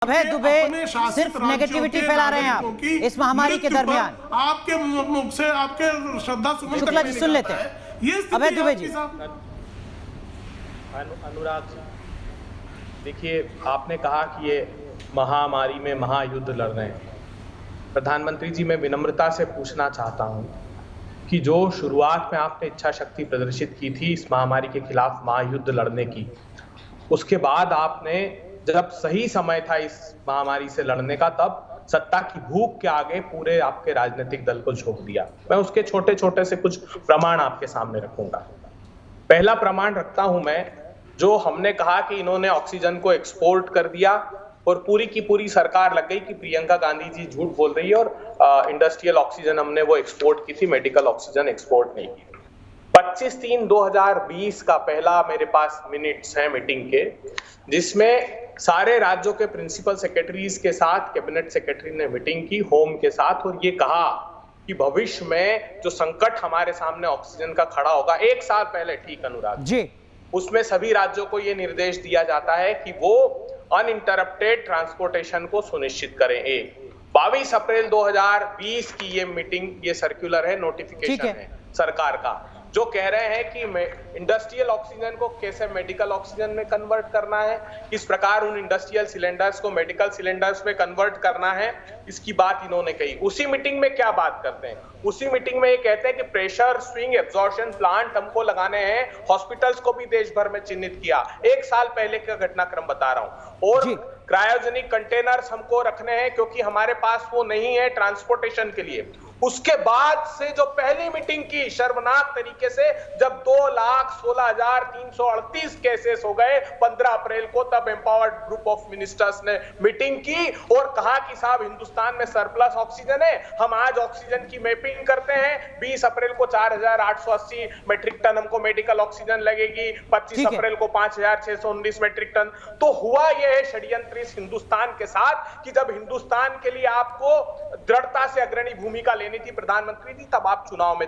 अभय दुबे सिर्फ नेगेटिविटी फैला रहे हैं आप इस महामारी के दरमियान। आपके मुख से आपके श्रद्धा सुमन शुक्ला जी सुन लेते हैं। अभय दुबे जी। अनुराग जी, देखिए, आपने कहा कि ये महामारी में महायुद्ध लड़ रहे हैं। प्रधानमंत्री जी, मैं विनम्रता से पूछना चाहता हूं कि जो शुरुआत में आपने इच्छा शक्ति प्रदर्शित की थी इस महामारी के खिलाफ महायुद्ध लड़ने की, उसके बाद आपने जब सही समय था इस महामारी से लड़ने का, तब सत्ता की भूख के आगे पूरे आपके राजनीतिक दल को झोंक दिया। मैं उसके छोटे छोटे से कुछ प्रमाण आपके सामने रखूंगा। पहला प्रमाण रखता हूं मैं, जो हमने कहा कि इन्होंने ऑक्सीजन को एक्सपोर्ट कर दिया और पूरी की पूरी सरकार लग गई कि प्रियंका गांधी जी झूठ बोल रही है और इंडस्ट्रियल ऑक्सीजन हमने वो एक्सपोर्ट की थी, मेडिकल ऑक्सीजन एक्सपोर्ट नहीं की। 25/3/2020 का पहला मेरे पास मिनट्स है मीटिंग के, जिसमें सारे राज्यों के प्रिंसिपल सेक्रेटरीज के साथ कैबिनेट सेक्रेटरी ने मीटिंग की होम के साथ, और ये कहा कि भविष्य में जो संकट हमारे सामने ऑक्सीजन का खड़ा होगा, 1 साल पहले, ठीक अनुराग जी, उसमें सभी राज्यों को ये निर्देश दिया जाता है कि वो अनइंटरप्टेड ट्रांसपोर्टेशन को सुनिश्चित करें। 22 अप्रैल 2020 की ये मीटिंग, ये सर्कुलर है, नोटिफिकेशन है सरकार का, जो कह रहे हैं कि इंडस्ट्रियल ऑक्सीजन को कैसे मेडिकल ऑक्सीजन में कन्वर्ट करना है, किस प्रकार उन इंडस्ट्रियल सिलेंडर्स को मेडिकल सिलेंडर्स में कन्वर्ट करना है, इसकी बात इन्होंने कही। उसी मीटिंग में क्या बात करते हैं, उसी मीटिंग में ये कहते हैं कि प्रेशर स्विंग एब्जॉर्प्शन प्लांट हमको लगाने हैं, हॉस्पिटल्स को भी देश भर में चिन्हित किया। 1 साल पहले का घटनाक्रम बता रहा हूं। और क्रायोजेनिक कंटेनर्स हमको रखने हैं क्योंकि हमारे पास वो नहीं है ट्रांसपोर्टेशन के लिए। उसके बाद से जो पहली मीटिंग की शर्मनाक तरीके से, जब 2,16,338 केसेस हो गए 15 अप्रैल को, तब एम्पावर्ड ग्रुप ऑफ मिनिस्टर्स ने मीटिंग की और कहा कि साहब हिंदुस्तान में सरप्लस ऑक्सीजन है, हम आज ऑक्सीजन की मैपिंग करते हैं। 20 अप्रैल को 4,880 मेट्रिक टन हमको मेडिकल ऑक्सीजन लगेगी, 25 अप्रैल को 5,619 मेट्रिक टन। तो हुआ यह है षड्यंत्र इस हिंदुस्तान के साथ कि जब हिंदुस्तान के लिए आपको दृढ़ता से अग्रणी भूमिका लेनी थी प्रधानमंत्री जी, तब आप चुनाव में थे।